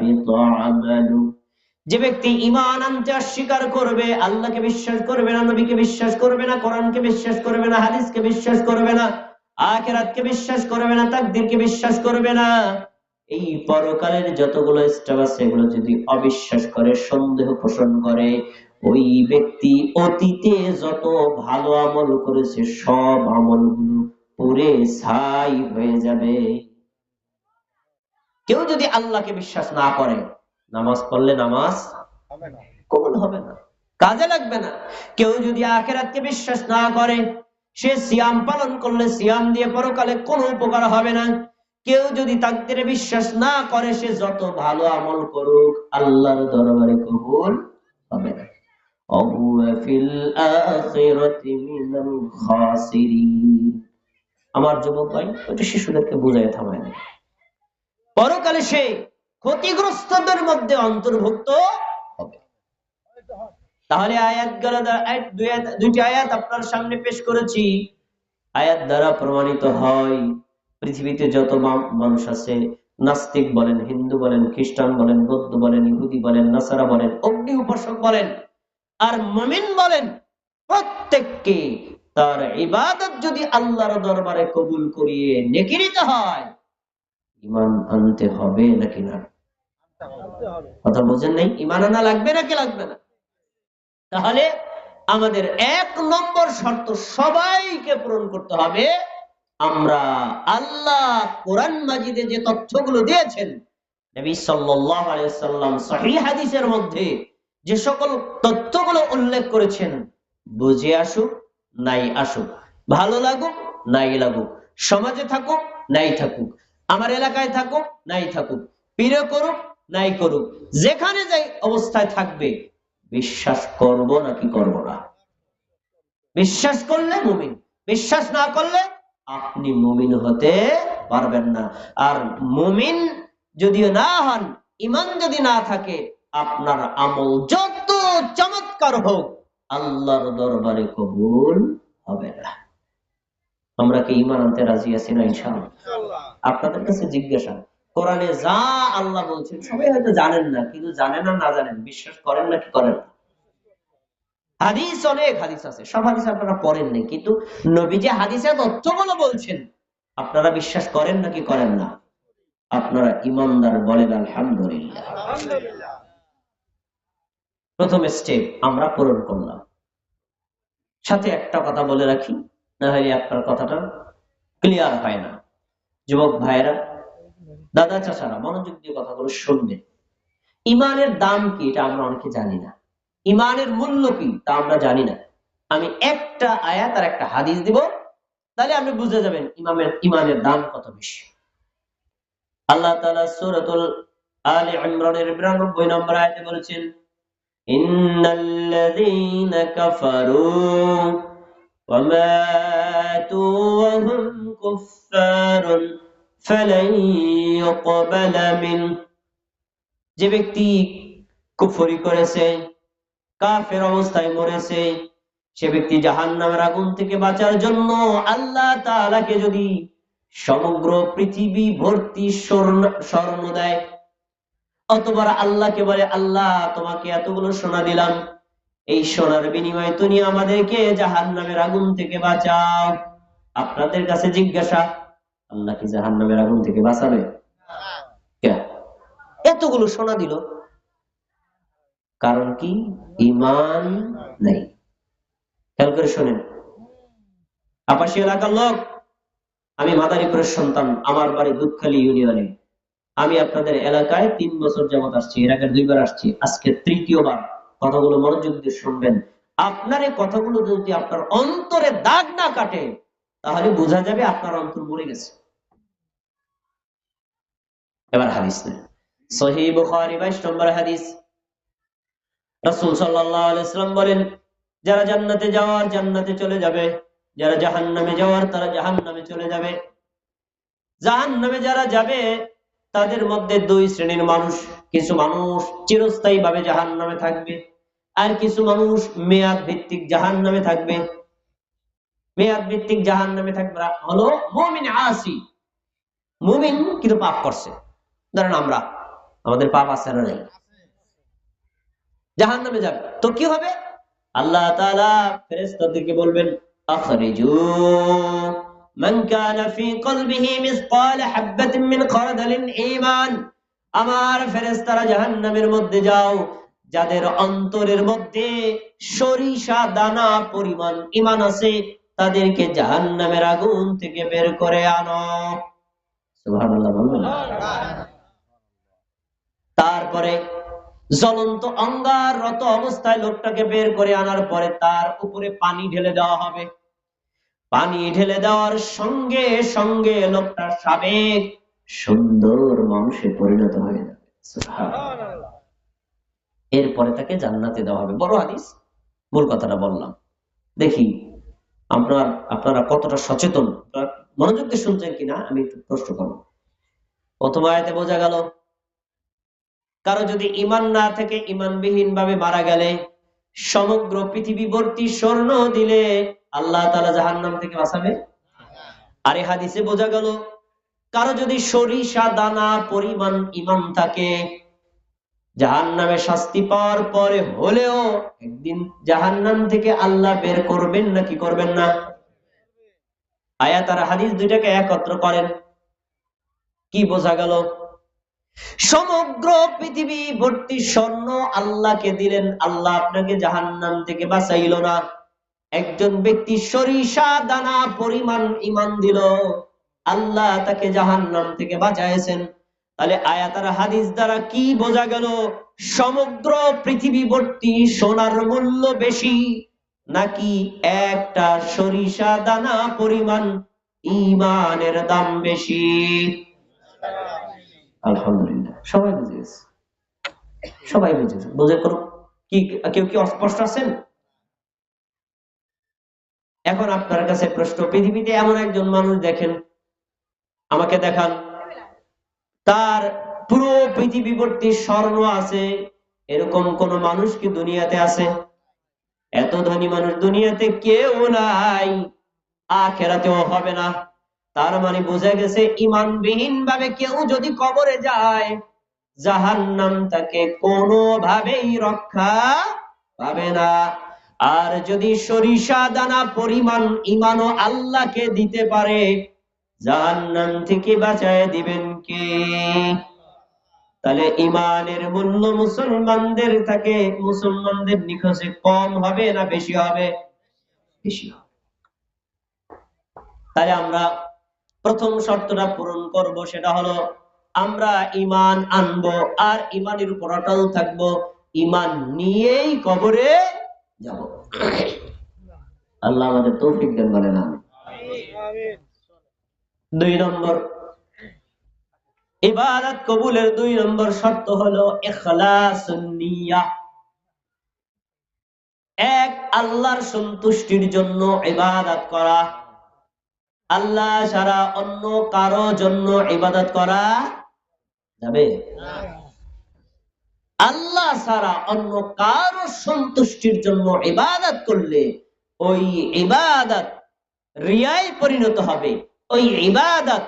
حبط عمله যে ব্যক্তি ঈমান আনতে অস্বীকার করবে, আল্লাহকে বিশ্বাস করবে না, নবীকে বিশ্বাস করবে না, কোরআনকে বিশ্বাস করবে না, হাদিসকে বিশ্বাস করবে না, আখিরাতকে বিশ্বাস করবে না, তাকদীরকে বিশ্বাস করবে না, এই পরকালের যতগুলো স্টেপ আছে এগুলো যদি অবিশ্বাস করে, সন্দেহ পোষণ করে, ওই ব্যক্তি অতীতে যত ভালো আমল করেছে সব আমলগুলো পুরে ছাই হয়ে যাবে। কেউ যদি আল্লাহকে বিশ্বাস না করে, নামাজ পড়লে নামাজ কবুল হবে না, কাজে লাগবে না। কেউ যদি আখিরাতকে বিশ্বাস না করে, সে সিয়াম পালন করলে সিয়াম দিয়ে পরকালে কোনো উপকার হবে না। কেউ যদি তাকদীরে বিশ্বাস না করে, সে যত ভালো আমল করুক আল্লাহর দরবারে কবুল হবে না। আমার যুবক ভাই, ওইটা শিশুদেরকে বুঝাই থামায় না, পরকালে সে ক্ষতিগ্রস্তদের মধ্যে অন্তর্ভুক্ত হবে। তাহলে আয়াত গেল, দুইটি আয়াত আপনার সামনে পেশ করেছি। আয়াত দ্বারা প্রমাণিত হয় পৃথিবীতে যত মানুষ আছে, নাস্তিক বলেন, হিন্দু বলেন, খ্রিস্টান বলেন, বৌদ্ধ বলেন, ইহুদি বলেন, নাসারা বলেন, অগ্নি উপাসক বলেন আর মুমিন বলেন, প্রত্যেককে তার ইবাদত যদি আল্লাহর দরবারে কবুল করিয়ে নেকি নিতে হয়, ঈমান আনতে হবে নাকি না? কথা বোঝেন নাই? ঈমান আনা লাগবে নাকি লাগবে না? তাহলে আমাদের ১ নম্বর শর্ত সবাইকে পূরণ করতে হবে। আমরা আল্লাহ কোরআন মাজিদে যে তথ্যগুলো দিয়েছেন, নবী সাল্লাল্লাহু আলাইহি ওয়াসাল্লাম সহিহ হাদিসের মধ্যে যে সকল তথ্যগুলো উল্লেখ করেছেন, বুঝে আসুক নাই আসুক, ভালো লাগুক নাই লাগুক, সমাজে থাকুক নাই থাকুক, আমার এলাকায় থাকুক নাই থাকুক, পীরে করুক নাই করুক, যেখানে যাই অবস্থায় থাকবে, বিশ্বাস করব নাকি করব না? বিশ্বাস করলে মুমিন, বিশ্বাস না করলে আপনি মুমিন হতে পারবেন না। আর মুমিন যদিও না হন, ঈমান যদি না থাকে, আপনার আমল যত চমৎকার হোক আল্লাহর দরবারে কবুল হবে না। আমরা কি ঈমান আনতে রাজি আছি না? ইনশাআল্লাহ। আপনাদের কাছে জিজ্ঞাসা, কোরআনে যা আল্লাহ বলছেন সবাই হয়তো জানেন না, কিন্তু জানেন আর না জানেন, বিশ্বাস করেন নাকি করেন না? হাদিস, অনেক হাদিস আছে, সব হাদিস আপনারা পড়েন নাই, কিন্তু নবী যে হাদিসের তথ্যগুলো বলছেন আপনারা বিশ্বাস করেন নাকি করেন না? আপনারা ইমানদার বলেন আলহামদুলিল্লাহ। প্রথম স্টেপ আমরা পূরণ করলাম। সাথে একটা কথা বলে রাখি, না হলে আপনার কথাটা ক্লিয়ার হয় না। যুবক ভাইরা, দাদা চাচারা, মনোযোগ দিয়ে কথাগুলো শুনবেন। ইমানের দাম কি এটা আমরা অনেকে জানি না, ইমানের মূল্য কি তা আমরা জানি না। আমি একটা আয়াত আর একটা হাদিস দিব, তাহলে আপনি বুঝে যাবেন ইমানের দাম কত বেশি। আল্লাহ তাআলা সূরাতুল আলে ইমরানের 92 নম্বর আয়াতে বলেছেন, ইন্নাল্লাযীনা কাফারু ওয়া মাতু ওয়া হুম কুফফারুন ফালান ইউকবালা মিন, যে ব্যক্তি কুফরি করেছে, কাফের অবস্থায় মরেছে, সে ব্যক্তি জাহান্নামের আগুন থেকে বাঁচার জন্য আল্লাহ তাআলাকে যদি সমগ্র পৃথিবী ভর্তি স্বর্ণ দেয়, অথবা আল্লাহকে বলে, আল্লাহ তোমাকে এতগুলো সোনা দিলাম, এই সোনার বিনিময়ে তুমি আমাদেরকে জাহান্নামের আগুন থেকে বাঁচাও। আপনাদের কাছে জিজ্ঞাসা, আল্লাহ কি জাহান্নামের আগুন থেকে বাঁচাবে? এতগুলো সোনা দিল, কারণ কি? ঈমান নেই। খেয়াল করে শোনেন, আপাশী এলাকার লোক, আমি মাদারীপুরের সন্তান, আমার বাড়ি দুধখালী ইউনিয়নে। আমি আপনাদের এলাকায় 3 বছর যাবত আসছি, এর আগে 2 বার আসছি, আজকে 3য়-বার। কথাগুলো মনোযোগ দিয়ে শুনবেন। আপনার এই কথাগুলো যদি আপনার অন্তরে দাগ না কাটে, তাহলে বোঝা যাবে আপনার অন্তর মরে গেছে। এবার হাদিস নেই, সহিহ বুখারী 22 নম্বর হাদিস। রাসূল সাল্লাল্লাহু আলাইহি ওয়াসাল্লাম বলেন, যারা জান্নাতে যাওয়ার জান্নাতে চলে যাবে, যারা জাহান্নামে যাওয়ার তারা জাহান্নামে চলে যাবে। জাহান্নামে যারা যাবে তাদের মধ্যে 2 শ্রেণীর মানুষ। কিছু মানুষ চিরস্থায়ী ভাবে জাহান্নামে থাকবে, আর কিছু মানুষ মেয়াদ ভিত্তিক জাহান্নামে থাকবে। মেয়াদ ভিত্তিক জাহান্নামে থাকবে হলো মুমিন আসি, মুমিন কিন্তু পাপ করছে। ধরেন আমরা আমাদের পাপ আছে না নাই? জাহান্নামে যাবে তো কি হবে? আল্লাহ তাআলা ফেরেশতাদেরকে বলবেন, আখরিজু মান কানা ফি কলবিহি মিসকাল হাববাতিন মিন খারদালিন ঈমান। আমার ফেরেশতারা জাহান্নামের মধ্যে যাও, যাদের অন্তরের মধ্যে সরিষা দানা পরিমাণ ঈমান আছে, তাদেরকে জাহান্নামের আগুন থেকে বের করে আনো। সুবহানাল্লাহ বলবেন। তারপরে জ্বলন্ত অঙ্গাররত অবস্থায় লোকটাকে বের করে আনার পরে তার উপরে পানি ঢেলে দেওয়া হবে। পানি ঢেলে দেওয়ার সঙ্গে সঙ্গে লোকটা সাবেক সুন্দর মানুষে পরিণত হয়ে যাবে। সুবহানাল্লাহ। এরপরে তাকে জান্নাতে দেওয়া হবে। বড় হাদিস, মূল কথাটা বললাম। দেখি আপনারা কতটা সচেতন, মনোযোগ দিয়ে শুনছেন কিনা আমি একটু প্রশ্ন করবো। প্রথম আয়াতে বোঝা গেল, কারো যদি ঈমান না থেকে ঈমানবিহীন ভাবে মারা গেলে সমগ্র পৃথিবী ভর্তি স্বর্ণ দিলে আল্লাহ তাআলা জাহান্নাম থেকে বাঁচাবে। আর এই হাদিসে বোঝা গেল, কারো যদি সরিষা দানা পরিমাণ ঈমান থাকে, জাহান্নামে শাস্তি পাওয়ার পরে হলেও একদিন জাহান্নাম থেকে আল্লাহ বের করবেন না, কি করবেন না? আয়াত আর হাদিস দুইটাকে একত্র করেন, কি বোঝা গেল? সমগ্র পৃথিবী ভর্তি স্বর্ণ আল্লাহকে দিলেন, আল্লাহ আপনাকে জাহান্নাম থেকে বাঁচাইল না। একজন ব্যক্তি সরিষা দানা পরিমাণ ঈমান দিল, আল্লাহ তাকে জাহান্নাম থেকে বাঁচাইছেন। তাহলে আয়াত আর হাদিস দ্বারা কি বোঝা গেল? সমগ্র পৃথিবী ভর্তি সোনার মূল্য বেশি নাকি একটা সরিষা দানা পরিমাণ ঈমানের দাম বেশি? আলহামদুলিল্লাহ, সবাই বুঝে গেছে, সবাই বুঝেছে। বুঝে করো কি? কেউ কি অস্পষ্ট আছেন? এখন আপনার কাছে প্রশ্ন, পৃথিবীতে এমন একজন মানুষ দেখেন, আমাকে দেখান, তার পুরো পৃথিবী ভর্তি স্বর্ণ আছে, এরকম কোন মানুষ কি দুনিয়াতে আছে? এত ধনী মানুষ দুনিয়াতে কেউ নাই, আখিরাতেও হবে না। তার মানে বোঝা গেছে, ঈমানবিহীন ভাবে কেউ যদি কবরে যায়, জাহান্নাম তাকে কোনোভাবেই রক্ষা পাবে না। আর যদি সরিষা দানা পরিমাণ ঈমানও আল্লাহকে দিতে পারে, জাহান্নাম থেকে বাঁচায় দিবেন কে? তাহলে ঈমানের মূল্য মুসলমানদের নিকটে কম হবে না বেশি হবে? বেশি হবে। তাহলে আমরা প্রথম শর্তটা পূরণ করব, সেটা হলো আমরা ঈমান আনবো আর ঈমানের উপর অটল থাকবো, ঈমান নিয়েই কবরে যাব। আল্লাহ আমাদের তৌফিক দেন, বলেন আমিন। 2 নম্বর, ইবাদত কবুলের 2 নম্বর শর্ত হলো ইখলাসুন নিয়াহ। এক, আল্লাহর সন্তুষ্টির জন্য ইবাদত করা। আল্লাহ ছাড়া অন্য কারো জন্য ইবাদত করা যাবে না। আল্লাহ ছাড়া অন্য কারো সন্তুষ্টির জন্য ইবাদত করলে ওই ইবাদত রিয়ায় পরিণত হবে, ওই ইবাদত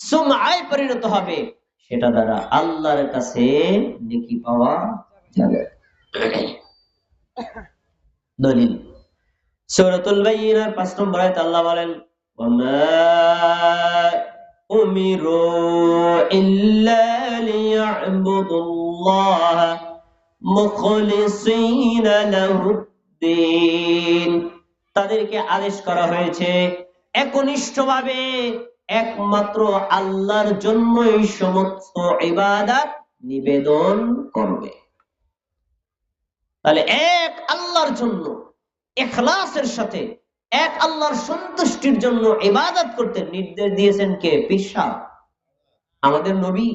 সুমআয় পরিণত হবে, সেটা দ্বারা আল্লাহর কাছে নেকি পাওয়া যাবে। দলিল সূরাতুল বাইয়িনার 5 নম্বর আয়াতে আল্লাহ বলেন, ওয়ামা উমিরু ইল্লা লিয়া'বুদুল্লাহ মুখলিসিনা লাহুদ্দিন। তাদেরকে আদেশ করা হয়েছে একনিষ্ঠভাবে একমাত্র আল্লাহর জন্যই সমস্ত ইবাদত নিবেদন করবে। তাহলে এক আল্লাহর জন্য ইখলাসের সাথে এক আল্লাহর সন্তুষ্টির জন্য ইবাদত করতে নির্দেশ দিয়েছেন কে? পীর সাহেব, আমাদের নবী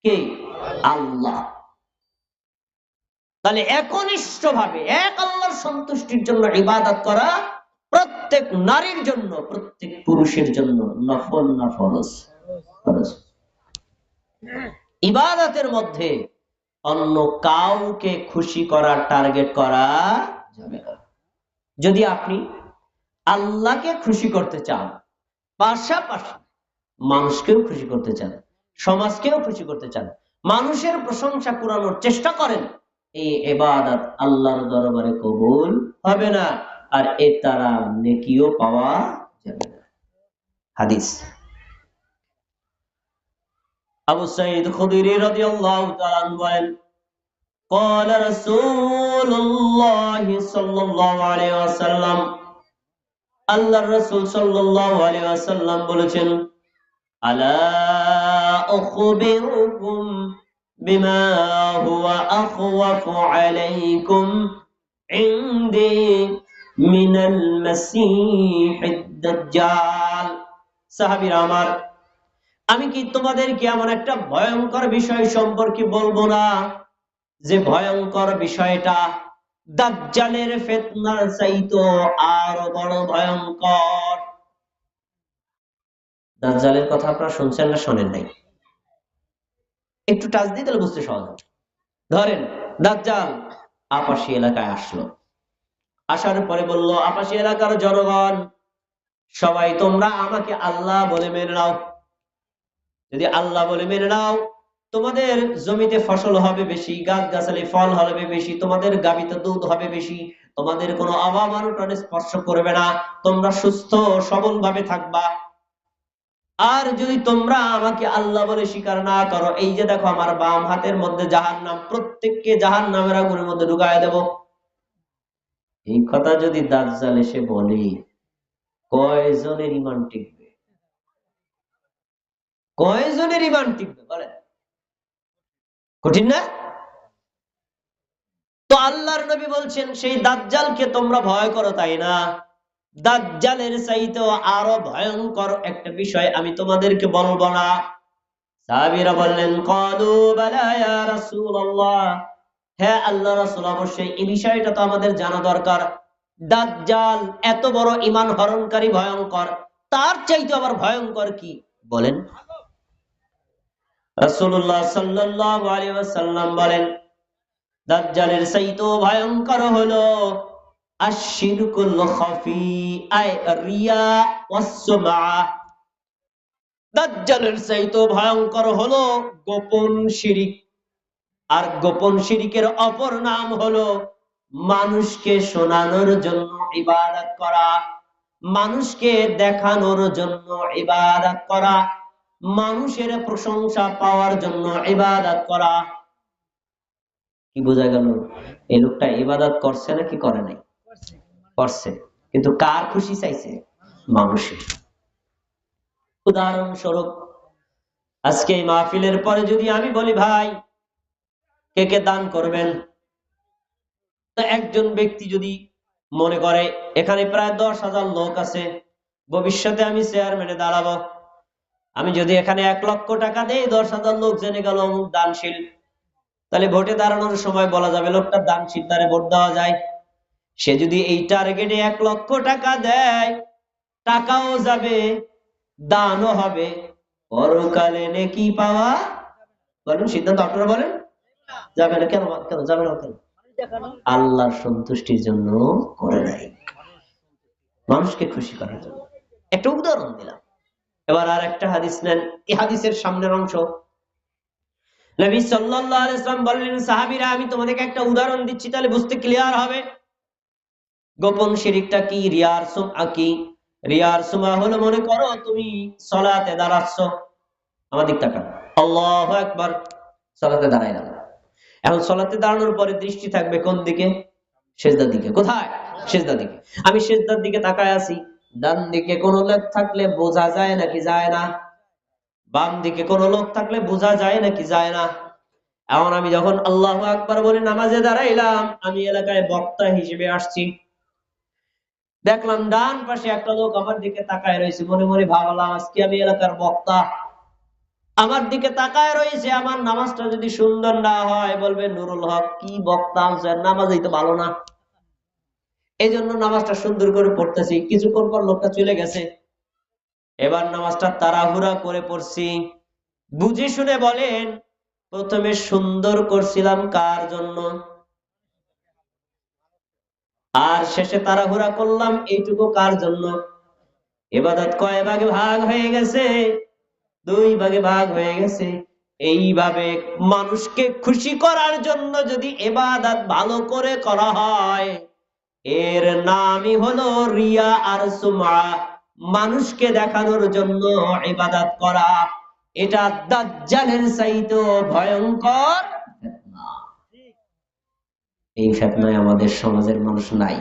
কে? আল্লাহ। তাহলে একনিষ্ঠভাবে এক আল্লাহর সন্তুষ্টির জন্য ইবাদত করা প্রত্যেক নারীর জন্য, প্রত্যেক পুরুষের জন্য নফল না ফরজ? ফরজ। ইবাদতের মধ্যে অন্য কাউকে খুশি করার টার্গেট করা যাবে না। যদি আপনি আল্লাহকে খুশি করতে চান, পাশাপাশি মানুষকেও খুশি করতে চান, সমাজকেও খুশি করতে চান, মানুষের প্রশংসা কুড়ানোর চেষ্টা করেন, এই ইবাদত আল্লাহর দরবারে কবুল হবে না, আর এর দ্বারা নেকিও পাওয়া যাবে না। হাদিস আবু সাঈদ খুদরি রাদিয়াল্লাহু তাআলা আনহু বলেন, قال رسول الله صلى الله عليه وسلم, আল্লাহর রাসূল সাল্লাল্লাহু আলাইহি ওয়াসাল্লাম বলেছেন, আলা উখবিরুকুম বিমা হুয়া আখওয়াফু আলাইকুম ইনদি মিনাল মাসীহিদ দাজ্জাল। সাহাবীরা আমার, আমি কি তোমাদেরকে এমন একটা ভয়ঙ্কর বিষয় সম্পর্কে বলবো না, যে ভয়ঙ্কর বিষয়টা দাজ্জালের ফিতনার চাইতো আরো বড় ভয়ঙ্কর। দাজ্জালের কথা আপনারা শুনছেন না শোনেন নাই? একটু টাচ দিয়ে তাহলে বুঝতে সহজ হবে। ধরেন দাজ্জাল আপাশী এলাকায় আসলো, আসার পরে বলল, আপাশী এলাকার জনগণ সবাই তোমরা আমাকে আল্লাহ বলে মেনে নাও। যদি আল্লাহ বলে মেনে নাও, তোমাদের জমিতে ফসল হবে বেশি, গাছ গাছালি ফল হবে বেশি, তোমাদের গাভীতে দুধ হবে বেশি, তোমাদের কোনো অভাব অনটনে স্পর্শ করবে না, তোমরা সুস্থ সবল ভাবে থাকবা। আর যদি তোমরা আমাকে আল্লাহ বলে স্বীকার না করো, এই যে দেখো আমার বাম হাতের মধ্যে জাহান্নাম, প্রত্যেককে জাহান্নামের আগুনের মধ্যে ঢুকায় দেব। এই কথা যদি দাজ্জাল এসে বলে, কয়জনের ঈমান টিকবে? কয়জনের ঈমান টিকবে বলেন? কঠিন না? তো আল্লাহর নবী বলছেন, সেই দাজ্জালকে তোমরা ভয় করো, তাই না? দাজ্জালের চাইতেও আরো ভয়ঙ্কর একটা বিষয় আমি তোমাদেরকে বলবো না? সাহাবীরা বললেন, ক্বালু বালা ইয়া রাসূলুল্লাহ, হ্যাঁ আল্লাহর রাসূল, অবশ্যই এই বিষয়টা তো আমাদের জানা দরকার। দাজ্জাল এত বড় ঈমান হরণকারী ভয়ঙ্কর, তার চাইতে আবার ভয়ঙ্কর কি বলেন? রাসূলুল্লাহ সাল্লাল্লাহু আলাইহি ওয়াসাল্লাম বলেন, দাজ্জালের চাইতেও ভয়ঙ্কর হলো আশ-শিরকুল খাফি, আই রিয়া ওয়াস সুমআ। দাজ্জালের চাইতেও ভয়ঙ্কর হলো গোপন শিরিক। আর গোপন শিরিকের অপর নাম হলো মানুষকে শোনানোর জন্য ইবাদত করা, মানুষকে দেখানোর জন্য ইবাদত করা, মানুষের প্রশংসা পাওয়ার জন্য ইবাদত করা। কি বোঝা গেল? এই লোকটা ইবাদত করছে নাকি করে নাই? করছে, কিন্তু কার খুশি চাইছে? মানুষের। উদাহরণস্বরূপ, আজকে এই মাহফিলের পরে যদি আমি বলি, ভাই কে কে দান করবেন, তো একজন ব্যক্তি যদি মনে করে এখানে প্রায় 10,000 লোক আছে, ভবিষ্যতে আমি চেয়ারম্যানে দাঁড়াবো, আমি যদি এখানে 1 লক্ষ টাকা দেই, 10,000 লোক জেনে গেল অমুক দানশীল, তাহলে ভোটে দাঁড়ানোর সময় বলা যাবে লোকটা দানশীল, তারে ভোট দেওয়া যায়। সে যদি এই টার্গেটে 1 লক্ষ টাকা দেয়, টাকাও যাবে, দানও হবে, পরকালে নেকি পাওয়া। বলেন, সিদ্ধান্ত আপনারা বলেন। যাবে না কেন? কেন যাবে না? কেন? আল্লাহর সন্তুষ্টির জন্য করে নাই, মানুষকে খুশি করার জন্য। একটা উদাহরণ দিলাম। এবার আর একটা হাদিস নেন, এই হাদিসের সামনের অংশ। নবী সাল্লাল্লাহু আলাইহি ওয়াসাল্লাম বললেন, সাহাবীরা আমি তোমাদেরকে একটা উদাহরণ দিচ্ছি, তাহলে বুঝতে ক্লিয়ার হবে গোপন শিরিকটা কি, রিয়ার সুমআ কি। রিয়ার সুমআ হলো, মনে করো তুমি সালাতে দাঁড়াচ্ছ, আমার দিক তাকান, আল্লাহু আকবার, সালাতে দাঁড়াইলাম। এখন সালাতে দাঁড়ানোর পরে দৃষ্টি থাকবে কোন দিকে? সিজদার দিকে। কোথায়? সিজদার দিকে। আমি সিজদার দিকে তাকায় আছি, ডান দিকে কোন লোক থাকলে বোঝা যায় নাকি যায় না? বাম দিকে কোন লোক থাকলে বোঝা যায় নাকি যায় না? এখন আমি যখন আল্লাহু আকবার বলে নামাজে দাঁড়াইলাম, আমি এলাকায় বক্তা হিসেবে আসছি, দেখলাম ডান পাশে একটা লোক আমার দিকে তাকায় রয়েছে, মনে মনে ভাবলাম আজকে আমি এলাকার বক্তা, আমার দিকে তাকায় রয়েছে, আমার নামাজটা যদি সুন্দর না হয় বলবে নুরুল হক কি বক্তা আনছেন, নামাজই তো ভালো না। এই জন্য নামাজটা সুন্দর করে পড়তেছি, কিছুক্ষণ পর লোকটা চলে গেছে। এবার নামাজটা তাড়াহুড়া করে পড়ছি। বুঝে শুনে বলেন, প্রথমে সুন্দর করছিলাম কার জন্য, আর শেষে তাড়াহুড়া করলাম এইটুকু কার জন্য? ইবাদত কয় ভাগে ভাগ হয়ে গেছে? 2 ভাগে ভাগ হয়ে গেছে। এইভাবে মানুষকে খুশি করার জন্য যদি ইবাদত ভালো করে করা হয়, এর নামই হলো রিয়া আর সুমআ। মানুষকে দেখানোর জন্য ইবাদত করা, এটা দাজ্জালের চাইতেও ভয়ঙ্কর ফিতনা। এই ফিতনায় আমাদের সমাজের মানুষ নাই।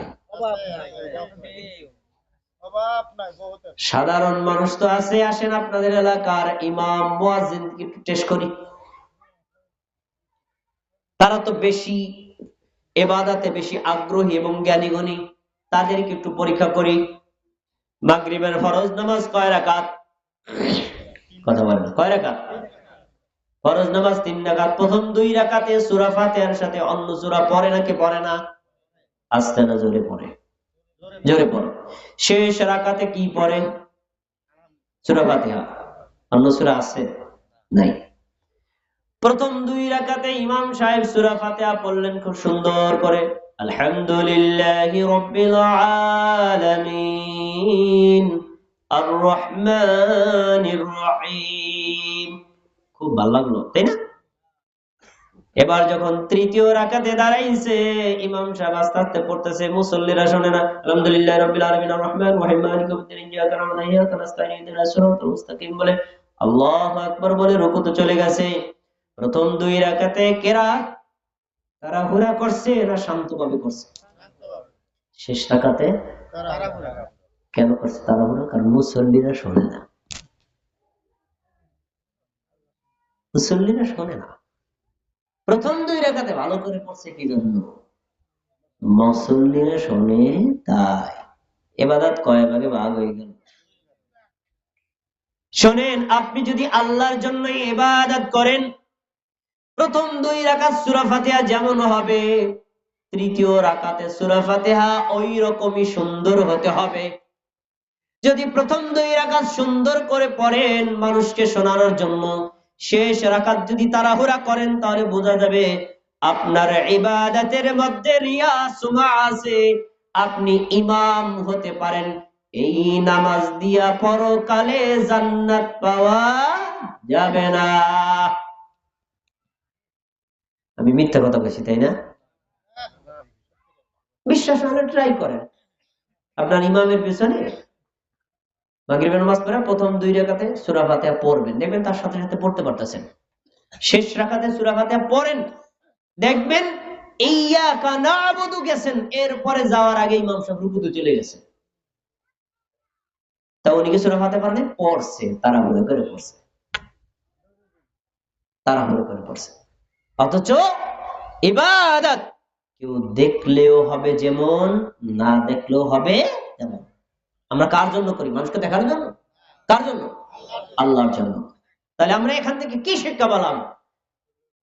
সাধারণ মানুষ তো আছে। আসেন আপনাদের এলাকার ইমাম মুয়াজ্জিনকে একটু টেস্ট করি। তারা তো বেশি ইবাদতে বেশি আগ্রহী এবং জ্ঞানী গুণী, তাদেরকে একটু পরীক্ষা করি। মাগরিবের ফরজ নামাজ কয় রাকাত? কথা বলেন, কয় রাকাত? ফরজ নামাজ 3 রাকাত। প্রথম 2 রাকাতে সূরা ফাতিহার সাথে অন্য সূরা পড়ে নাকি পড়ে না? আস্তে না জোরে পড়ে? জোরে পড়ে। শেষ রাকাতে কি পড়ে? সূরা ফাতিহা। অন্য সূরা আছে? নাই। প্রথম 2 রাকাতে ইমাম সাহেব সূরা ফাতিহা পড়লেন খুব সুন্দর করে, আলহামদুলিল্লাহি রাব্বিল আলামিন আর রহমানির রহিম। খুব ভালো লাগলো, তাই না? এবার যখন তৃতীয় রাকাতে দাঁড়াইছে, ইমাম সাহেব আস্তে আস্তে পড়তেছে, মুসল্লিরা শুনে না। আলহামদুলিল্লাহি রাব্বিল আলামিন আর রহমানির রহিম মালিকি ইয়াউমিদ্দিন ইয়্যাকা না'বুদু ওয়া ইয়্যাকা নাস্তাঈন ইহদিনাস সিরাতাল মুস্তাকিম বলে আল্লাহু আকবার বলে রুকুতে চলে গেছে। প্রথম 2 রাকাতে কিরাত তাড়াহুড়া করছে না শান্তভাবে করছে? শেষ রাকাতে কেন করছে তাড়াহুড়া? কারণ মুসল্লিরা শোনে না। মুসল্লিরা শোনে না। প্রথম 2 রাকাতে ভালো করে পড়ছে কি জন্য? মুসল্লিরা শোনে তাই। ইবাদত কয় ভাগে ভাগ হয়ে গেল। শোনেন, আপনি যদি আল্লাহর জন্য ইবাদত করেন, প্রথম 2 রাকাত সূরা ফাতিহা যেমন হবে, তৃতীয় রাকাতে সূরা ফাতিহা ওই রকমই সুন্দর হতে হবে। যদি প্রথম 2 রাকাত সুন্দর করে পড়েন মানুষকে শোনানোর জন্য, শেষ রাকাত যদি তাড়াহুড়া করেন, তাহলে বোঝা যাবে আপনার ইবাদতের মধ্যে রিয়া সুমআ আছে। আপনি ইমাম হতে পারেন, এই নামাজ দিয়া পরকালে জান্নাত পাওয়া যাবে না। আমি মিথ্যা কথা বলছি, তাই না? বিশ্বাস হলে ট্রাই করেন। আপনার ইমামের পিছনে মাগরিবের নামাজ পড়ে প্রথম 2 রাকাতে সূরা ফাতিহা পড়বেন, দেখবেন তার সাথে সাথে পড়তে পারতেছেন। শেষ রাকাতে সূরা ফাতিহা পড়েন, দেখবেন ইয়্যাকা না'বুদু গেছেন, এরপরে যাওয়ার আগে ইমাম সাহেব রুকুতে চলে গেছে। তা উনি কি সূরা ফাতিহা পড়েন? পড়ছে, তাড়াহুড়ো করে পড়ছে, তাড়াহুড়ো করে পড়ছে। অথচ ইবাদত কেউ দেখলেও হবে যেমন, না দেখলেও হবে তেমন। আমরা কার জন্য করি? মানুষকে দেখার জন্য? কার জন্য? আল্লাহর জন্য। তাহলে আমরা এখান থেকে কি শিক্ষা পেলাম?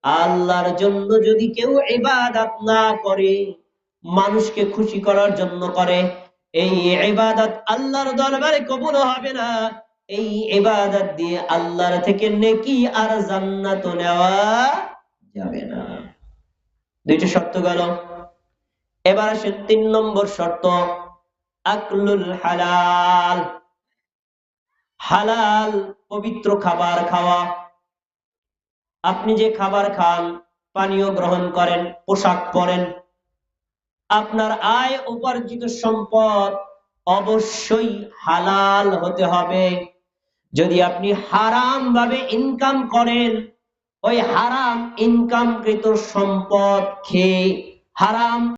আল্লাহর জন্য যদি কেউ ইবাদত না করে, মানুষকে খুশি করার জন্য করে, এই ইবাদত আল্লাহর দরবারে কবুল হবে না। এই ইবাদত দিয়ে আল্লাহর থেকে নেকি আর জান্নাত নেওয়া যাবে না। 2টি শর্ত গেল। এবার আসেন 3 নম্বর শর্ত, আকলুল হালাল। হালাল পবিত্র খাবার খাওয়া। আপনি যে খাবার খান, পানীয় গ্রহণ করেন, পোশাক পরেন, আপনার আয় উপার্জিত সম্পদ অবশ্যই হালাল হতে হবে। যদি আপনি হারাম ভাবে ইনকাম করেন, ওই হারাম ইনকামকৃত সম্পদ খেয়ে হারাম